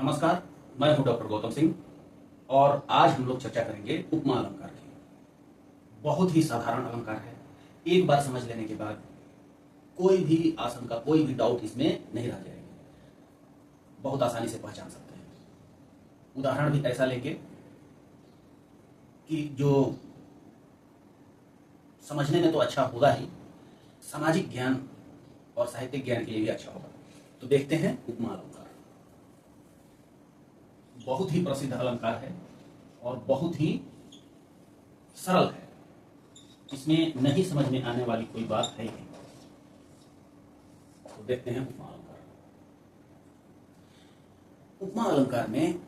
नमस्कार, मैं हूं डॉक्टर गौतम सिंह और आज हम लोग चर्चा करेंगे उपमा अलंकार की। बहुत ही साधारण अलंकार है। एक बार समझ लेने के बाद कोई भी आशंका, कोई भी डाउट इसमें नहीं रह जाएगी। बहुत आसानी से पहचान सकते हैं। उदाहरण भी ऐसा लेंगे कि जो समझने में तो अच्छा होगा ही, सामाजिक ज्ञान और साहित्यिक ज्ञान के लिए भी अच्छा होगा। तो देखते हैं उपमा अलंकार। बहुत ही प्रसिद्ध अलंकार है और बहुत ही सरल है। इसमें नहीं समझ में आने वाली कोई बात है ही नहीं। तो देखते हैं उपमा अलंकार। उपमा अलंकार में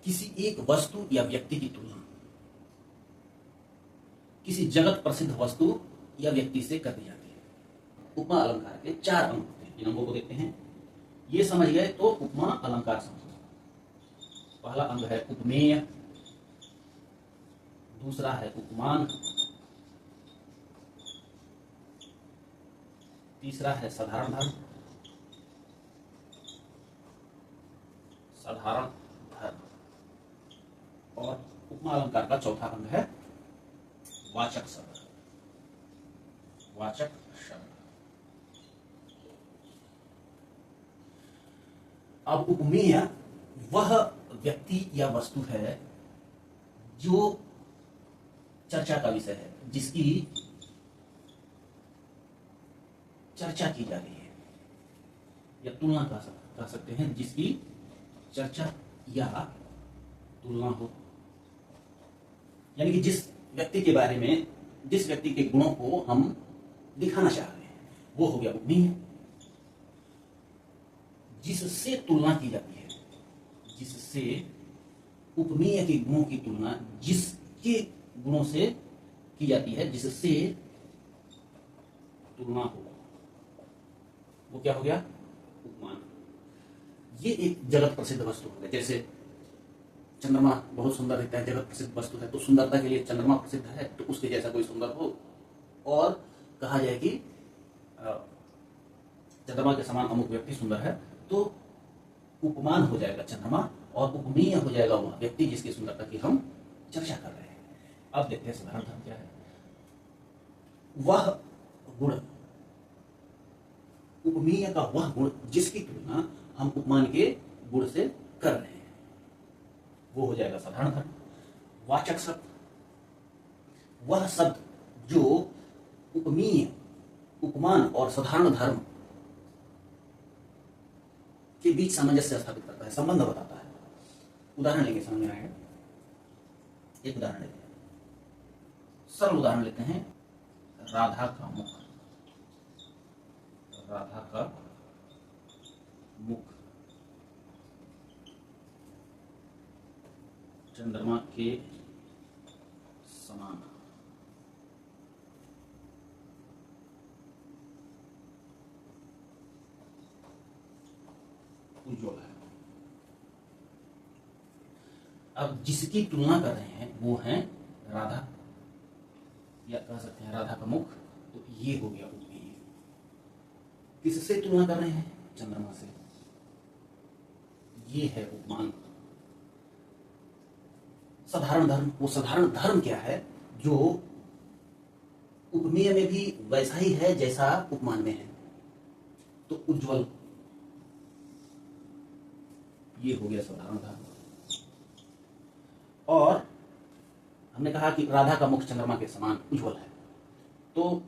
किसी एक वस्तु या व्यक्ति की तुलना किसी जगत प्रसिद्ध वस्तु या व्यक्ति से कर दी जाती है। उपमा अलंकार के 4 अंग होते हैं। इन अंगों को देखते हैं। ये समझ गए तो उपमा अलंकार समझ। पहला अंग है उपमेय, दूसरा है उपमान, तीसरा है साधारण धर्म, और उपमा अलंकार का चौथा अंग है वाचक शब्द। वाचक शब्द। अब उपमेय वह व्यक्ति या वस्तु है जो चर्चा का विषय है, जिसकी चर्चा की जा रही है, या तुलना कह सकते हैं, जिसकी चर्चा या तुलना हो। यानी कि जिस व्यक्ति के बारे में, जिस व्यक्ति के गुणों को हम दिखाना चाह रहे हैं, वो हो गया उपमेय। जिससे तुलना की जाती है, जिससे उपमेय के गुणों की तुलना जिसके गुणों से की जाती है, जिससे तुलना हो, वो क्या हो गया? उपमान। ये एक जगत प्रसिद्ध वस्तु हो गई। जैसे चंद्रमा बहुत सुंदर दिखता है, जगत प्रसिद्ध वस्तु है, तो सुंदरता के लिए चंद्रमा प्रसिद्ध है, तो उसके जैसा कोई सुंदर हो और कहा जाए कि चंद्रमा के समान अमुक व्यक्ति सुंदर है, तो उपमान हो जाएगा चंद्रमा और उपमेय हो जाएगा वह व्यक्ति जिसकी सुंदरता की हम चर्चा कर रहे हैं। अब देखते हैं साधारण धर्म क्या है। वह गुण, उपमेय का वह गुण जिसकी तुलना हम उपमान के गुण से कर रहे हैं, वो हो जाएगा साधारण धर्म। वाचक शब्द, वह शब्द जो उपमेय, उपमान और साधारण धर्म के बीच सामंजस्य स्थापित करता है, संबंध बताता है। उदाहरण लेंगे, समझ में आएगा। एक उदाहरण लेते हैं, सरल उदाहरण लेते हैं। राधा का मुख। राधा का मुख चंद्रमा के समान। उज्ज्वल है। अब जिसकी तुलना कर रहे हैं वो है राधा, या कह सकते हैं राधा का मुख। तो ये हो गया उपमेय। किससे तुलना कर रहे हैं? चंद्रमा से। ये है उपमान। साधारण धर्म, वो साधारण धर्म क्या है जो उपमेय में भी वैसा ही है जैसा उपमान में है। तो उज्ज्वल, ये हो गया साधारण धर्म। और हमने कहा कि राधा का मुख चंद्रमा के समान उज्ज्वल है, तो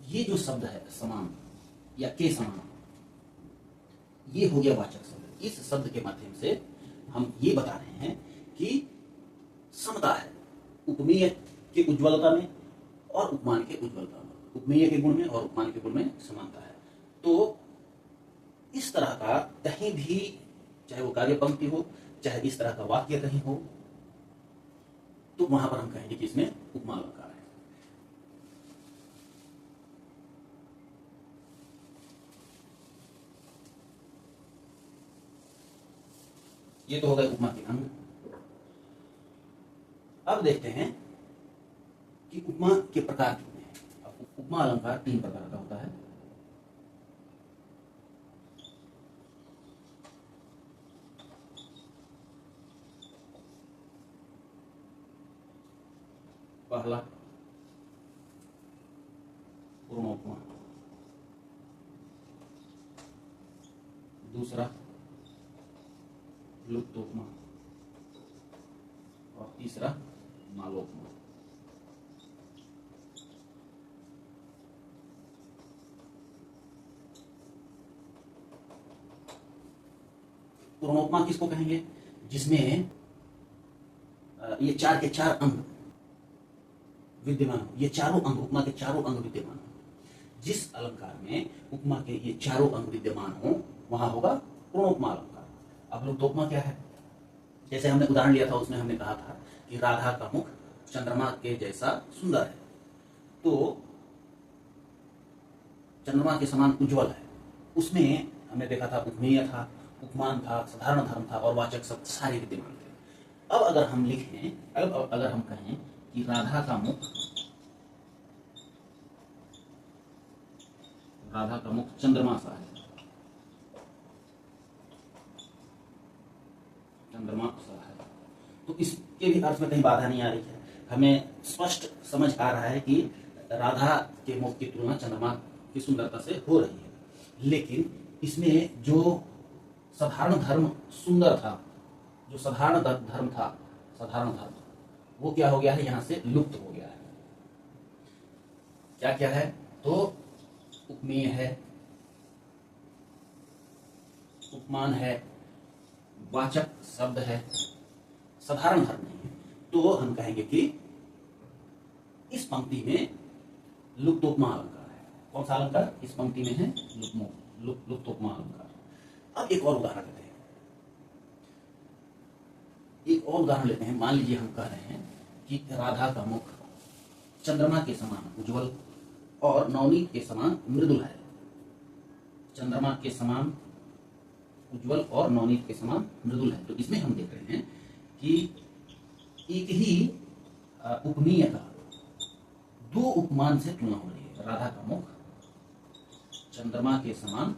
ये जो शब्द है समान या के समान, ये हो गया वाचक शब्द। इस शब्द के माध्यम से हम ये बता रहे हैं कि समता है उपमेय के उज्ज्वलता में और उपमान के उज्ज्वलता में, उपमेय के गुण में और उपमान के गुण में समानता है। तो इस तरह का कहीं भी, चाहे वो कार्य पंक्ति हो, चाहे इस तरह का वाक्य कहीं हो, तो वहां पर हम कहेंगे कि इसमें उपमा अलंकार है। ये तो हो गए उपमा के अंग। अब देखते हैं कि उपमा के प्रकार कितने हैं। अब उपमा अलंकार 3 प्रकार का होता है। पहला पूर्णोपमा, दूसरा लुप्तोपमा और तीसरा मालोपमा। पूर्णोपमा किसको कहेंगे? जिसमें ये चार के चार अंग विद्यमान हो, ये चारों अंग, उपमा के चारों अंग विद्यमान हो। जिस अलंकार में उपमा के ये चारों अंग विद्यमान हो वहां होगा पूर्णोपमा अलंकार। अब लुप्तोपमा क्या है? जैसे हमने उदाहरण लिया था, उसमें हमने कहा था कि राधा का मुख चंद्रमा के जैसा सुंदर है, तो चंद्रमा के समान उज्जवल है। उसमें हमने देखा था उपमेय था, उपमान था, साधारण धर्म था और वाचक शब्द सारे विद्यमान थे। अब अगर हम लिखें, अब अगर हम कहें कि राधा का मुख चंद्रमा सा है, चंद्रमा सा है, तो इसके भी अर्थ में कहीं बाधा नहीं आ रही है। हमें स्पष्ट समझ आ रहा है कि राधा के मुख की तुलना चंद्रमा की सुंदरता से हो रही है। लेकिन इसमें जो साधारण धर्म सुंदर था, जो साधारण धर्म था, साधारण धर्म, वो क्या हो गया है? यहां से लुप्त हो गया है। क्या क्या है? तो उपमेय है, उपमान है, वाचक शब्द है, साधारण धर्म नहीं है। तो हम कहेंगे कि इस पंक्ति में लुप्तोपमा अलंकार है। कौन सा अलंकार इस पंक्ति में है? लुप्तोपमा अलंकार। अब एक और उदाहरण लेते हैं, एक और उदाहरण लेते हैं। मान लीजिए हम कह रहे हैं कि राधा का मुख चंद्रमा के समान उज्जवल और नवनीत के समान मृदुल है। चंद्रमा के समान उज्जवल और नवनीत के समान मृदुल है। तो इसमें हम देख रहे हैं कि एक ही उपमेय का दो उपमान से तुलना हो रही है। राधा का मुख चंद्रमा के समान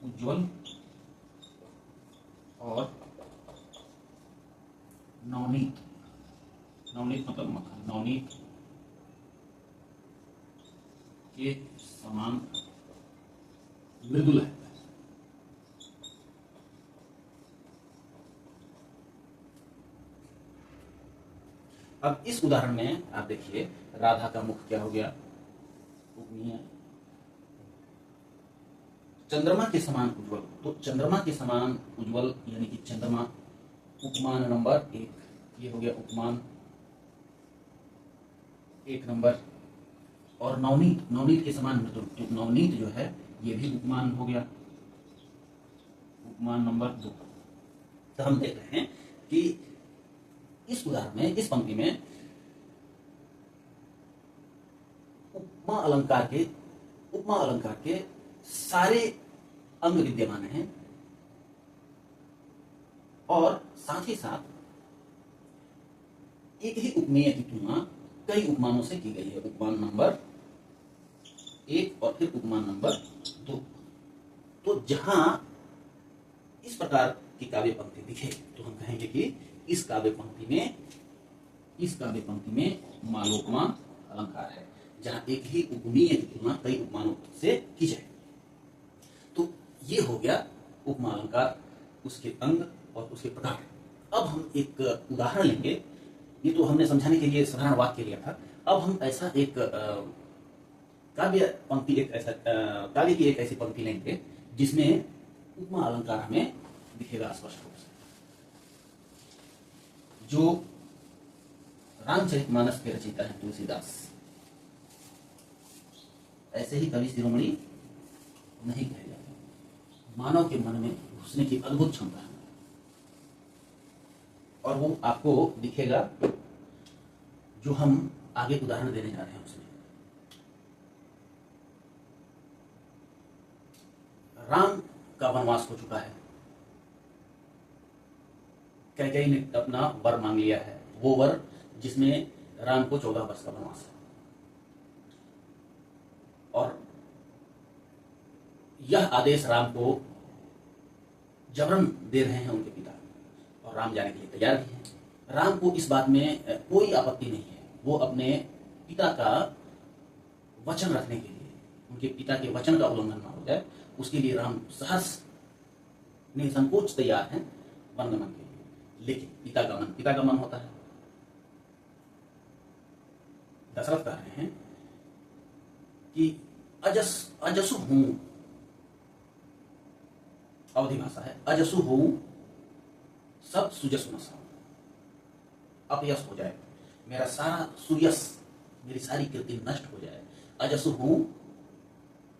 उज्जवल और नवनीत, नवनीत मतलब मक्खन, नवनीत के समान मृदुल है। अब इस उदाहरण में आप देखिए, राधा का मुख क्या हो गया? उपमेय। चंद्रमा के समान उज्जवल, तो चंद्रमा के समान उज्जवल यानी कि चंद्रमा उपमान नंबर 1, ये हो गया उपमान 1 नंबर। और नवनीत, नवनीत के समान मृदुल, तो नवनीत जो है ये भी उपमान हो गया, उपमान नंबर 2। तो हम देख रहे हैं कि इस उदाहरण में, इस पंक्ति में उपमा अलंकार के सारे अंग विद्यमान हैं और साथ ही साथ एक ही उपमेय की तुलना कई उपमानों से की गई है। उपमान नंबर 1 और फिर उपमान नंबर 2। तो जहां इस प्रकार की काव्य पंक्ति दिखे तो हम कहेंगे कि इस काव्य पंक्ति में मालोपमा अलंकार है, जहां एक ही उपमेय की तुलना कई उपमानों से की जाए। तो ये हो गया उपमा अलंकार, उसके अंग और उसके प्रकार। अब हम एक उदाहरण लेंगे। ये तो हमने समझाने के लिए साधारण वाक्य लिया था। अब हम ऐसा एक काव्य की एक ऐसी पंक्ति लेंगे जिसमें उपमा अलंकार हमें दिखेगा स्पष्ट रूप से, जो रामचरितमानस के रचयिता हैं तुलसीदास। ऐसे ही कवि शिरोमणि नहीं कहे जाते। मानव के मन में घुसने की अद्भुत क्षमता है और वो आपको दिखेगा जो हम आगे उदाहरण देने जा रहे हैं उसमें। राम का वनवास हो चुका है, कैकेयी ने अपना वर मांग लिया है, वो वर जिसमें राम को 14 वर्ष का वनवास है। और यह आदेश राम को जबरन दे रहे हैं उनके पिता। और राम जाने के लिए तैयार भी हैं। राम को इस बात में कोई आपत्ति नहीं है। वो अपने पिता का वचन रखने के लिए, उनके पिता के वचन का उल्लंघन न हो जाए, उसके लिए राम सहर्ष निसंकोच तैयार हैं वनगमन के लिए। लेकिन पिता का मन होता है। दशरथ कह रहे हैं कि अजसु हूं, अवधि भाषा है, अजसु हूं सब सुजस नसा, अपयश हो जाए, मेरा सारा सुयश, मेरी सारी कीर्ति नष्ट हो जाए। अजसु हूं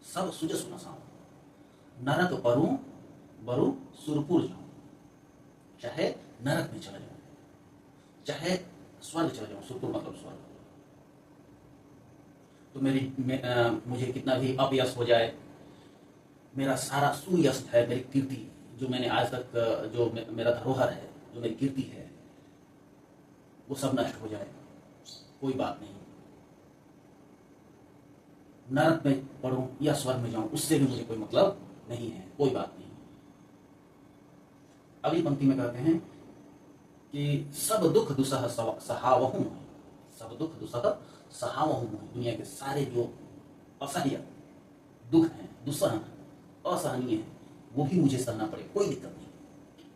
सब सुजस नसा, नरक परू बरु सुरपुर जाऊं, चाहे नरक में चला जाऊं, चाहे स्वर्ग चला जाऊं, सुरपुर मतलब स्वर्ग, तो मुझे कितना भी अपयश हो जाए, मेरा सारा सुयश है, मेरी कीर्ति जो मैंने आज तक जो मेरा धरोहर है, जो मेरी कीर्ति है, वो सब नष्ट हो जाए, कोई बात नहीं। नरक में पढ़ूं या स्वर्ग में जाऊं, उससे भी मुझे कोई मतलब नहीं है, कोई बात नहीं। अगली पंक्ति में कहते हैं कि सब दुख दुसह सहावहूं, सब दुख दुसह सहावहूं, दुनिया के सारे जो असह्य दुख हैं, दुस्सह असहनीय है, वो भी मुझे सहना पड़े, कोई दिक्कत नहीं।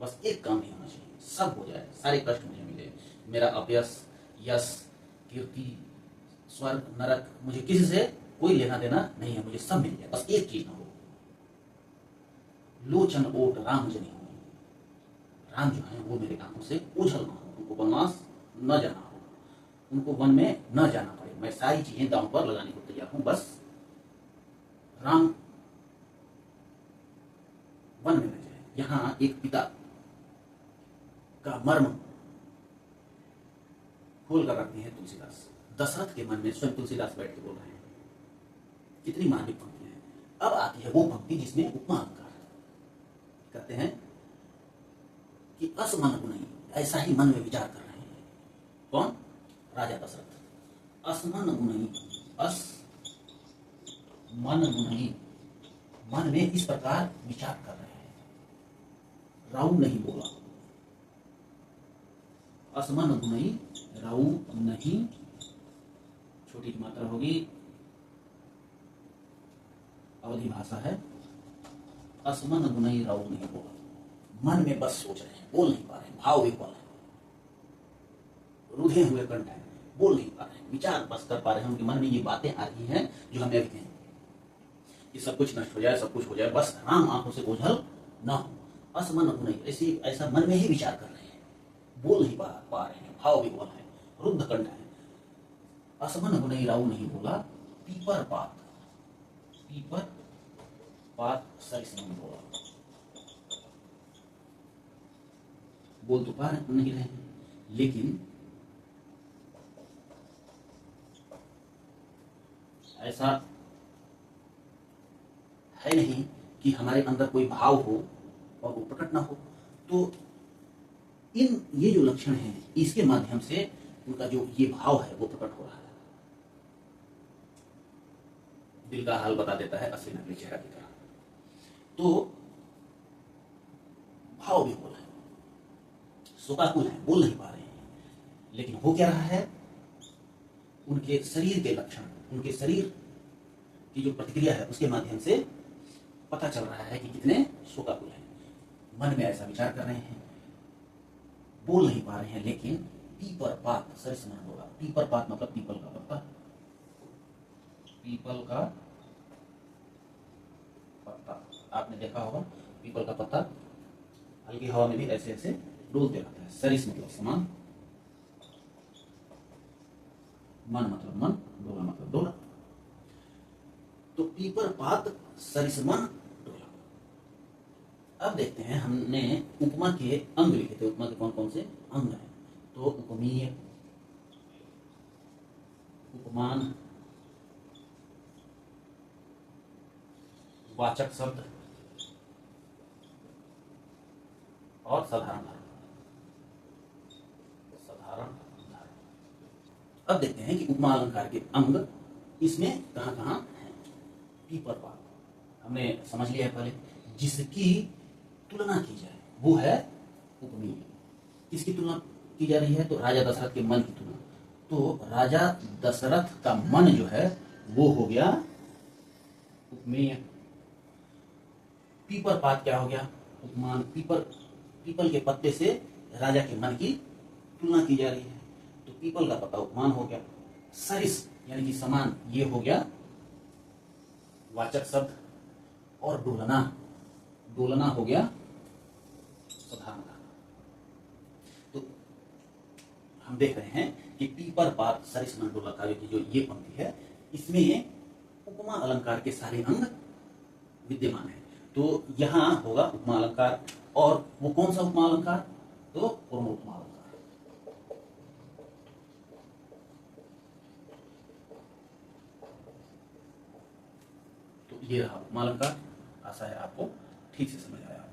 बस एक काम ही होना चाहिए, सब हो जाए, सारे कष्ट मुझे मिले, मेरा अपयश, यश, कीर्ति, स्वर्ग, नरक, मुझे किसी से कोई लेना देना नहीं है, मुझे सब मिल जाए, बस एक चीज ना हो, लोचन ओट राम जनी हो, राम जो है वो मेरे आंखों से ओझल ना हो, उनको वनवास न जाना हो, उनको वन में न जाना पड़े, मैं सारी चीजें दांव पर लगाने को तैयार हूं, बस राम वन में रह जाए। यहां एक पिता का मर्म खोल कर रखते हैं तुलसीदास। दशरथ के मन में स्वयं तुलसीदास बैठ के बोल रहे हैं। कितनी मार्मिक पंक्ति है। अब आती है वो पंक्ति जिसमें उपमा अलंकार कहते हैं कि अस मन गुणई, ऐसा ही मन में विचार कर रहे हैं। कौन? राजा दशरथ। अस मन गुणई, अस मन गुणई, मन में इस प्रकार विचार कर रहे हैं। राउ नहीं बोला, असमन गुणई, राउ नहीं, छोटी मात्रा होगी, अवधि भाषा है, असमन गुणई राउ नहीं बोला, मन में बस सोच रहे हैं, बोल नहीं पा रहे हैं, भाव विह्वल है, रुधे हुए कंठ है, बोल नहीं पा रहे हैं, विचार बस कर पा रहे हैं, उनके मन में ये बातें आ रही हैं जो हमें अभी कहें कि सब कुछ नष्ट हो जाए, सब कुछ हो जाए, बस राम आंखों से ओझल ना हो। असमन गुणई, ऐसा मन में ही विचार कर रहे हैं, बोल नहीं पा रहे हैं, भाव विह्वल है, रुद्ध कंठ है। असमन गुणई राउ नहीं बोला, पीपर पात सरिस नहीं बोला, बोल तो पा नहीं रहे हैं, लेकिन ऐसा है नहीं कि हमारे अंदर कोई भाव हो और वो प्रकट ना हो। तो ये जो लक्षण है, इसके माध्यम से उनका जो ये भाव है वो प्रकट हो रहा है। दिल का हाल बता देता है असली नकली चेहरा की तरह। तो भाव भी बोल है, शोकाकुल है, बोल नहीं पा रहे हैं, लेकिन हो क्या रहा है, उनके शरीर के लक्षण, उनके शरीर की जो प्रतिक्रिया है उसके माध्यम से पता चल रहा है कि कितने शोकाकुल हैं। मन में ऐसा विचार कर रहे हैं, बोल नहीं पा रहे हैं, लेकिन पीपर पात सरिस मन बोला। पीपर पात मतलब पीपल का पत्ता, पीपल का पत्ता आपने देखा होगा, पीपल का पत्ता हल्की हवा में भी ऐसे ऐसे डोलते रहता है। सरिस मतलब समान, मन मतलब मन, डोला मतलब डोला। तो पीपर पात सरिस मन डोला। अब देखते हैं, हमने उपमा के अंग लिखे थे, उपमा के कौन कौन से अंग हैं। तो उपमीय, उपमान, वाचक शब्द और साधारण धर्म। साधारण धर्म। अब देखते हैं कि उपमा अलंकार के अंग इसमें कहां कहां हैं। पीपर पात हमने समझ लिया है पहले, जिसकी तुलना की जाए वो है उपमेय। किसकी तुलना की जा रही है? तो राजा दशरथ के मन की तुलना। तो राजा दशरथ का मन जो है वो हो गया उपमेय। पीपर पात क्या हो गया? उपमान। पीपल के पत्ते से राजा के मन की तुलना की जा रही है, तो पीपल का पत्ता उपमान हो गया। सरिस यानी कि समान, ये हो गया वाचक शब्द। और डोलना, डोलना हो गया साधारण नाम। तो हम देख रहे हैं कि पीपर पात सरिस मन डोला काव्य की जो ये पंक्ति है, इसमें उपमा अलंकार के सारे अंग विद्यमान है। तो यहां होगा उपमा अलंकार। और वो कौन सा उपमा अलंकार? तो पूर्ण उपमा अलंकार। तो ये रहा उपमा अलंकार। आशा है आपको ठीक से समझ आया।